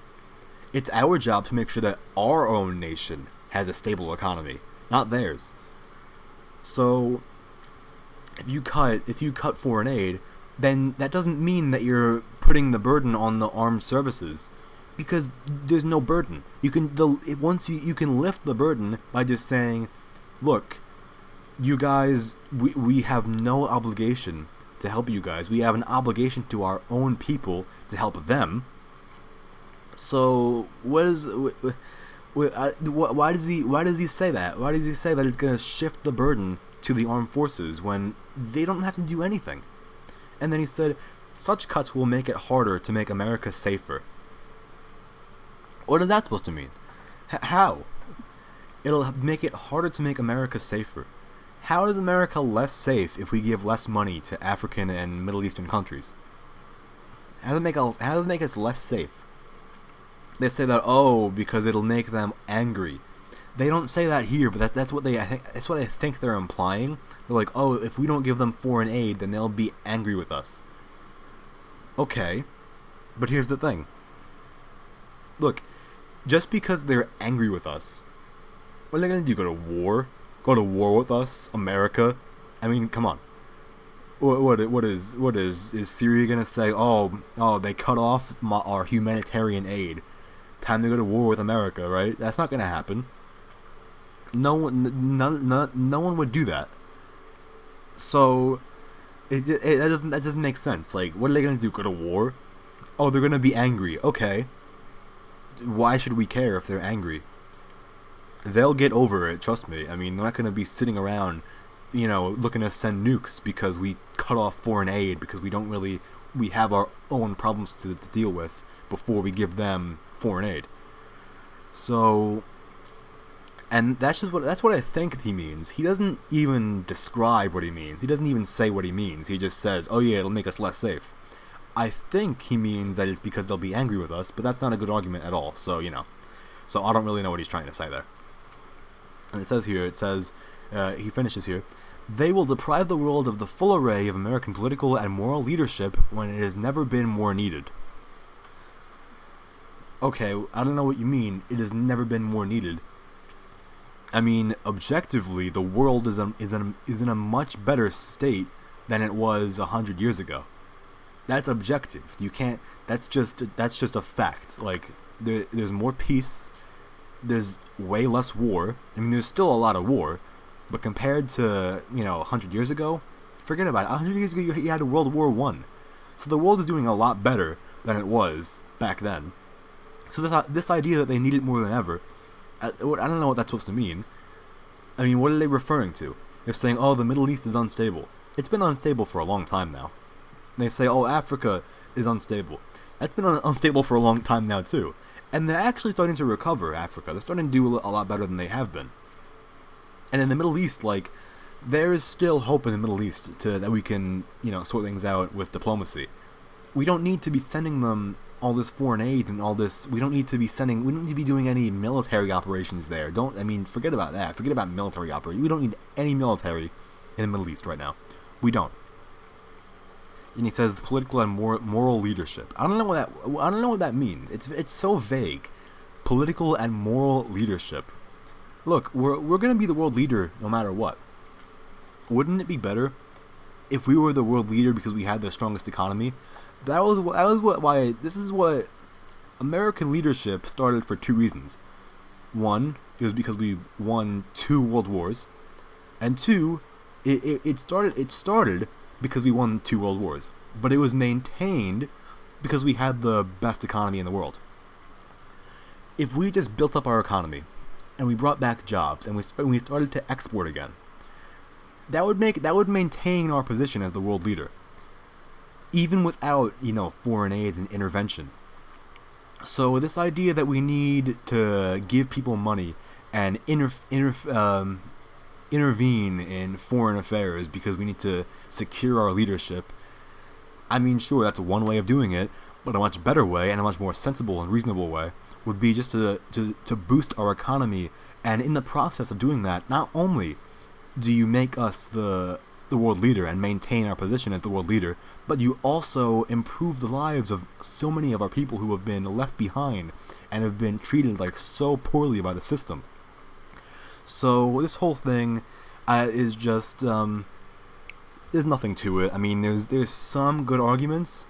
It's our job to make sure that our own nation has a stable economy, not theirs. So, if you cut foreign aid, then that doesn't mean that you're putting the burden on the armed services, because there's no burden. You can lift the burden by just saying, look, you guys, we have no obligation to help you guys. We have an obligation to our own people to help them. So why does he say that? Why does he say that it's going to shift the burden to the armed forces when they don't have to do anything? And then he said, such cuts will make it harder to make America safer. What is that supposed to mean? How? It'll make it harder to make America safer. How is America less safe if we give less money to African and Middle Eastern countries? How does it make us less safe? They say that, oh, because it'll make them angry. They don't say that here, but that's what I think they're implying. They're like, oh, if we don't give them foreign aid, then they'll be angry with us. Okay, but here's the thing. Look, just because they're angry with us, what are they gonna do? Go to war? Go to war with us, America? I mean, come on. What is Syria gonna say? Oh, they cut off our humanitarian aid. Time to go to war with America, right? That's not gonna happen. No one would do that. So that doesn't make sense. Like, what are they gonna do? Go to war? Oh, they're gonna be angry. Okay. Why should we care if they're angry? They'll get over it, trust me. I mean, they're not gonna be sitting around, looking to send nukes because we cut off foreign aid because we have our own problems to deal with before we give them foreign aid. So, and that's what I think he means. He doesn't even describe what he means. He doesn't even say what he means. He just says, oh yeah, it'll make us less safe. I think he means that it's because they'll be angry with us, but that's not a good argument at all. So, so I don't really know what he's trying to say there. And it says, he finishes here, they will deprive the world of the full array of American political and moral leadership when it has never been more needed. Okay, I don't know what you mean, it has never been more needed. I mean, objectively, the world is in a much better state than it was 100 years ago. That's objective. You can't. That's just a fact. Like, there's more peace. There's way less war. I mean, there's still a lot of war, but compared to 100 years ago, forget about it. 100 years ago, you had World War I. So the world is doing a lot better than it was back then. So this idea that they need it more than ever, I don't know what that's supposed to mean. I mean, what are they referring to? They're saying, oh, the Middle East is unstable. It's been unstable for a long time now. They say, oh, Africa is unstable. That's been unstable for a long time now, too. And they're actually starting to recover Africa. They're starting to do a lot better than they have been. And in the Middle East, like, there is still hope in the Middle East that we can, sort things out with diplomacy. We don't need to be sending them all this foreign aid and all this. We don't need to be doing any military operations there. Forget about that. Forget about military operations. We don't need any military in the Middle East right now. We don't. And he says political and moral leadership. I don't know what that means. It's so vague. Political and moral leadership. Look, we're gonna be the world leader no matter what. Wouldn't it be better if we were the world leader because we had the strongest economy? This is what American leadership started for two reasons. One, it was because we won 2 world wars, and 2, it started because we won 2 world wars, but it was maintained because we had the best economy in the world. If we just built up our economy and we brought back jobs and we started to export again, that would maintain our position as the world leader, even without foreign aid and intervention. So this idea that we need to give people money and intervene in foreign affairs because we need to secure our leadership, I mean, sure, that's one way of doing it, but a much better way and a much more sensible and reasonable way would be just to boost our economy. And in the process of doing that, not only do you make us the world leader and maintain our position as the world leader, but you also improve the lives of so many of our people who have been left behind and have been treated like so poorly by the system. So this whole thing is just there's nothing to it. I mean, there's some good arguments,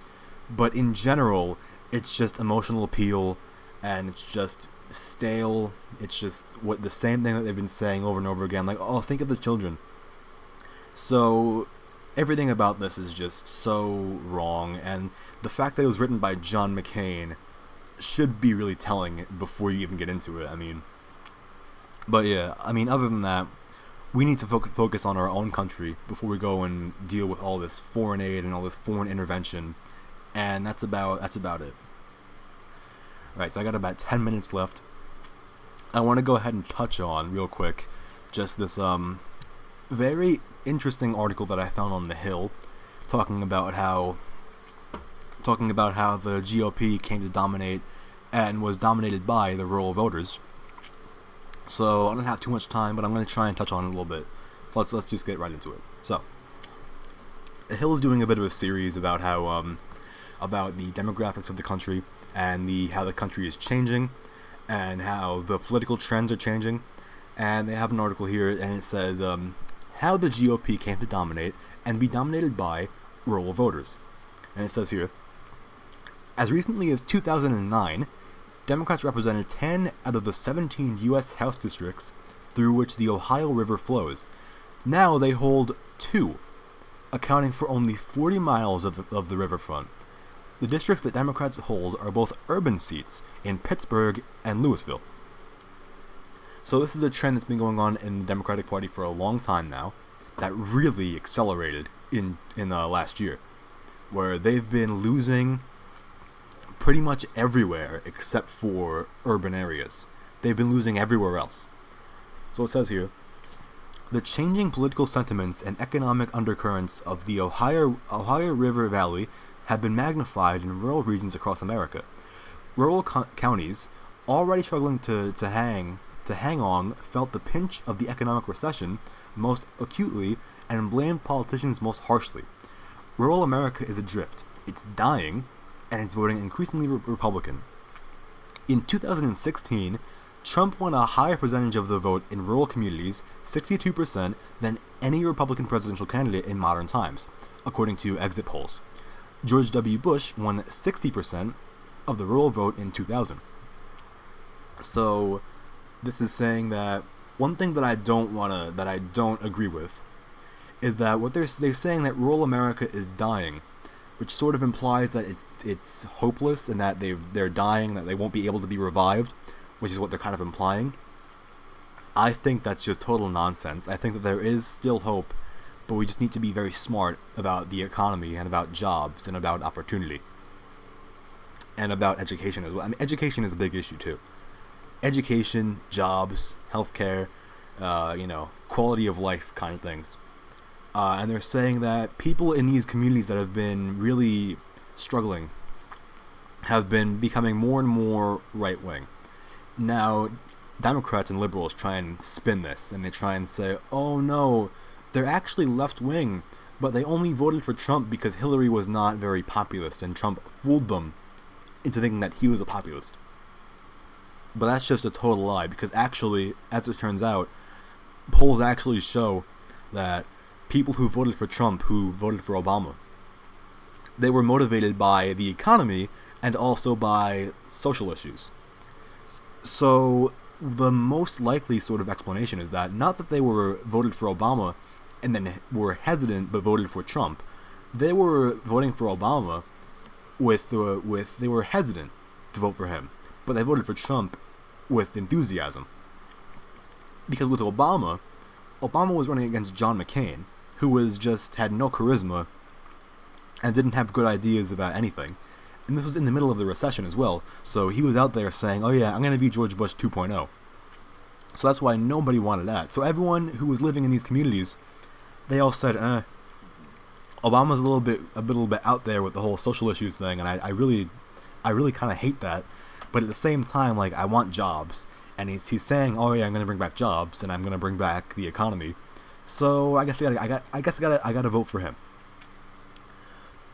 but in general, it's just emotional appeal, and it's just stale. It's just the same thing that they've been saying over and over again. Like, oh, think of the children. So everything about this is just so wrong, and the fact that it was written by John McCain should be really telling before you even get into it. But yeah, other than that, we need to focus on our own country before we go and deal with all this foreign aid and all this foreign intervention, and that's about it. Alright, so I got about 10 minutes left. I want to go ahead and touch on, real quick, just this very interesting article that I found on The Hill, talking about how the GOP came to dominate and was dominated by the rural voters. So I don't have too much time, but I'm going to try and touch on it a little bit. Let's just get right into it. So, The Hill is doing a bit of a series about how about the demographics of the country and how the country is changing and how the political trends are changing. And they have an article here, and it says how the GOP came to dominate and be dominated by rural voters. And it says here, as recently as 2009, Democrats represented 10 out of the 17 U.S. House districts through which the Ohio River flows. Now they hold 2, accounting for only 40 miles of the riverfront. The districts that Democrats hold are both urban seats in Pittsburgh and Louisville. So this is a trend that's been going on in the Democratic Party for a long time now, that really accelerated in last year, where they've been losing pretty much everywhere except for urban areas. They've been losing everywhere else. So it says here, the changing political sentiments and economic undercurrents of the Ohio River Valley have been magnified in rural regions across America. Rural counties, already struggling to hang on, felt the pinch of the economic recession most acutely and blamed politicians most harshly. Rural America is adrift. It's dying, and it's voting increasingly Republican. In 2016, Trump won a higher percentage of the vote in rural communities, 62%, than any Republican presidential candidate in modern times, according to exit polls. George W. Bush won 60% of the rural vote in 2000. So, this is saying that one thing that I don't agree with is that what they're saying that rural America is dying, which sort of implies that it's hopeless and that they're dying, that they won't be able to be revived, which is what they're kind of implying. I think that's just total nonsense. I think that there is still hope, but we just need to be very smart about the economy and about jobs and about opportunity and about education as well. Education is a big issue too. Education, jobs, healthcare, quality of life kind of things. And they're saying that people in these communities that have been really struggling have been becoming more and more right-wing. Now, Democrats and liberals try and spin this, and they try and say, oh no, they're actually left-wing, but they only voted for Trump because Hillary was not very populist, and Trump fooled them into thinking that he was a populist. But that's just a total lie, because actually, as it turns out, polls actually show that people who voted for Trump, who voted for Obama, they were motivated by the economy and also by social issues. So the most likely sort of explanation is that not that they were voted for Obama and then were hesitant but voted for Trump. They were voting for Obama they were hesitant to vote for him, but they voted for Trump with enthusiasm. Because with Obama was running against John McCain, who had no charisma and didn't have good ideas about anything. And this was in the middle of the recession as well, so he was out there saying, oh yeah, I'm going to be George Bush 2.0. So that's why nobody wanted that. So everyone who was living in these communities, they all said, Obama's a little bit out there with the whole social issues thing, and I really kind of hate that. But at the same time, like, I want jobs. And he's saying, oh yeah, I'm going to bring back jobs, and I'm going to bring back the economy. So I guess I gotta vote for him.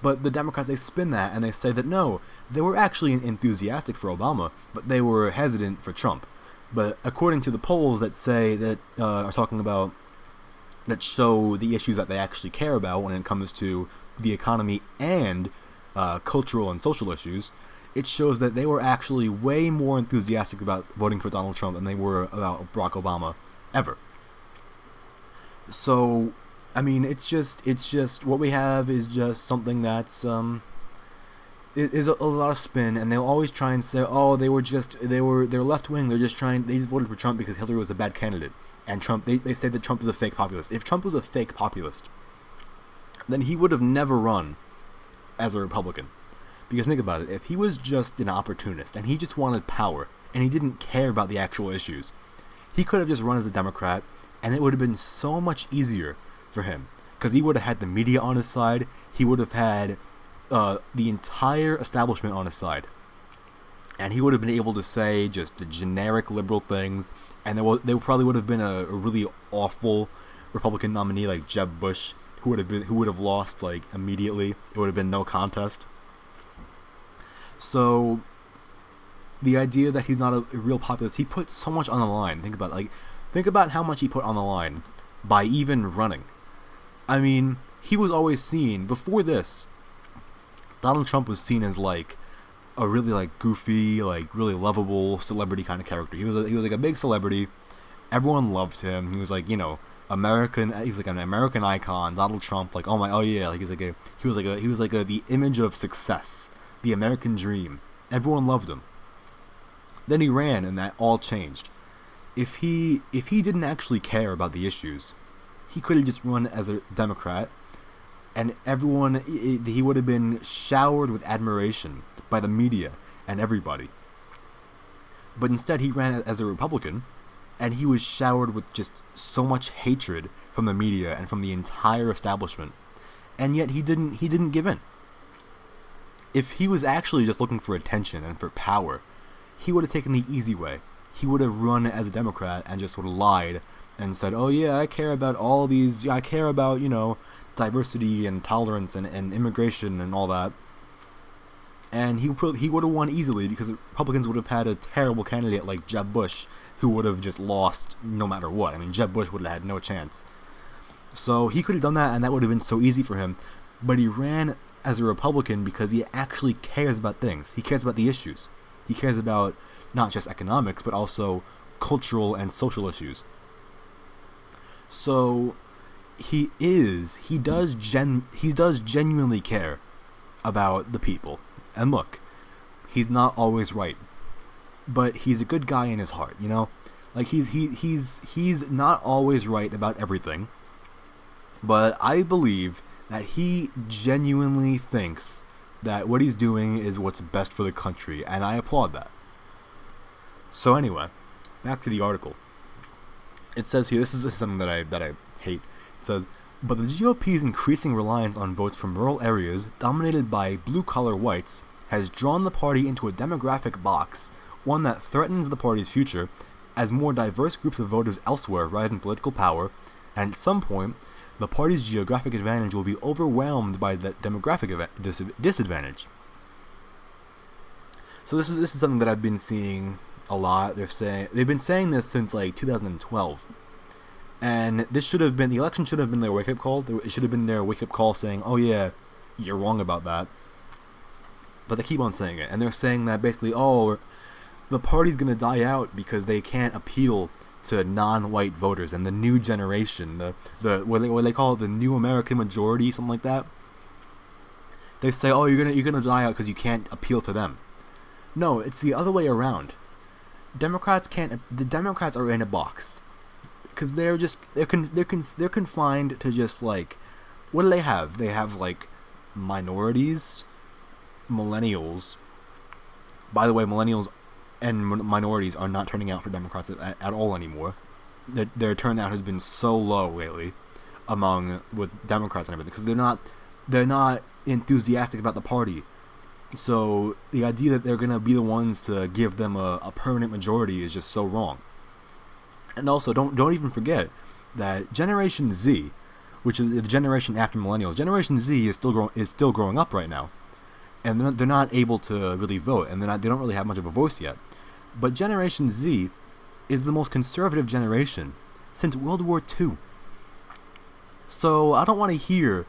But the Democrats, they spin that and they say that no, they were actually enthusiastic for Obama, but they were hesitant for Trump. But according to the polls that say that are talking about that show the issues that they actually care about when it comes to the economy and cultural and social issues, it shows that they were actually way more enthusiastic about voting for Donald Trump than they were about Barack Obama ever. So, I mean, it's just what we have is just something that's is a lot of spin, and they'll always try and say, oh, they're left wing, they just voted for Trump because Hillary was a bad candidate, and Trump, they say that Trump is a fake populist. If Trump was a fake populist, then he would have never run as a Republican. Because think about it, if he was just an opportunist and he just wanted power and he didn't care about the actual issues, he could have just run as a Democrat, and it would have been so much easier for him because he would have had the media on his side. He would have had the entire establishment on his side, and he would have been able to say just the generic liberal things, and there probably would have been a really awful Republican nominee like Jeb Bush who would have lost like immediately. It would have been no contest. So the idea that he's not a real populist, he put so much on the line. Think about how much he put on the line by even running. I mean, he was always seen before this. Donald Trump was seen as like a really like goofy, like really lovable celebrity kind of character. He was like a big celebrity. Everyone loved him. He was like, you know, American. He was like an American icon. Donald Trump, like, oh yeah, like he was like the image of success, the American dream. Everyone loved him. Then he ran, and that all changed. If he didn't actually care about the issues, he could have just run as a Democrat, and he would have been showered with admiration by the media and everybody. But instead, he ran as a Republican, and he was showered with just so much hatred from the media and from the entire establishment. And yet he didn't give in. If he was actually just looking for attention and for power, he would have taken the easy way. He would have run as a Democrat and just would have lied and said, oh yeah, I care about all these, I care about, you know, diversity and tolerance and immigration and all that. And he would have won easily because Republicans would have had a terrible candidate like Jeb Bush who would have just lost no matter what. I mean, Jeb Bush would have had no chance. So he could have done that, and that would have been so easy for him. But he ran as a Republican because he actually cares about things. He cares about the issues. He cares about not just economics, but also cultural and social issues. So he does genuinely care about the people. And look, he's not always right, but he's a good guy in his heart, you know? Like he's not always right about everything, but I believe that he genuinely thinks that what he's doing is what's best for the country, and I applaud that. So anyway, back to the article. It says here, this is something that I hate. It says, but the GOP's increasing reliance on votes from rural areas dominated by blue-collar whites has drawn the party into a demographic box, one that threatens the party's future, as more diverse groups of voters elsewhere rise in political power, and at some point, the party's geographic advantage will be overwhelmed by the demographic disadvantage. So this is something that I've been seeing a lot. They've been saying this since like 2012. And the election should have been their wake-up call. It should have been their wake-up call saying, oh yeah, you're wrong about that. But they keep on saying it. And they're saying that basically, oh, the party's going to die out because they can't appeal to non-white voters and the new generation, what they call it, the new American majority, something like that. They say, oh, you're gonna die out because you can't appeal to them. No, it's the other way around. The Democrats are in a box because they're confined to just like, what do they have? They have like minorities, millennials. By the way, millennials and minorities are not turning out for Democrats at all anymore. Their turnout has been so low lately with Democrats and everything because they're not enthusiastic about the party. So the idea that they're gonna be the ones to give them a permanent majority is just so wrong. And also, don't even forget that Generation Z, which is the generation after millennials, Generation Z is still growing up right now, and they're not able to really vote, and they don't really have much of a voice yet. But Generation Z is the most conservative generation since World War II. So I don't want to hear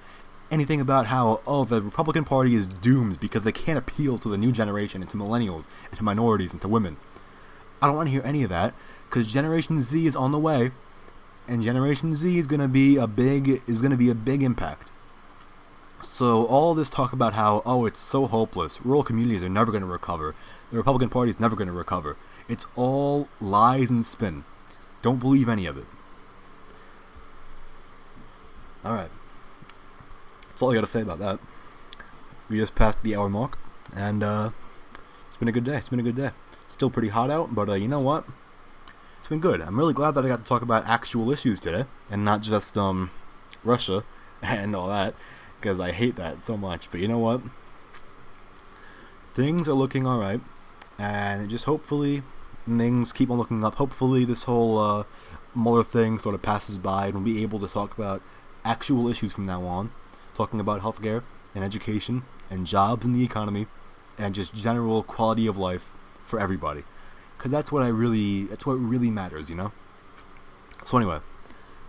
anything about how, oh, the Republican Party is doomed because they can't appeal to the new generation and to millennials and to minorities and to women. I don't want to hear any of that because Generation Z is on the way. and Generation Z is gonna be a big impact. So all this talk about how, oh, it's so hopeless, rural communities are never gonna recover, the Republican Party is never gonna recover. It's all lies and spin. Don't believe any of it. Alright. That's all I gotta say about that. We just passed the hour mark, and it's been a good day. Still pretty hot out, but you know what? It's been good. I'm really glad that I got to talk about actual issues today, and not just Russia and all that, because I hate that so much. But you know what? Things are looking alright, and just hopefully things keep on looking up. Hopefully this whole Mueller thing sort of passes by, and we'll be able to talk about actual issues from now on, talking about healthcare and education and jobs in the economy and just general quality of life for everybody, because that's what really matters, you know. So anyway,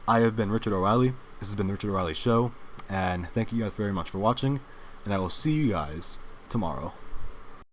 I have been Richard O'Reilly. This has been the Richard O'Reilly Show, and thank you guys very much for watching, and I will see you guys tomorrow.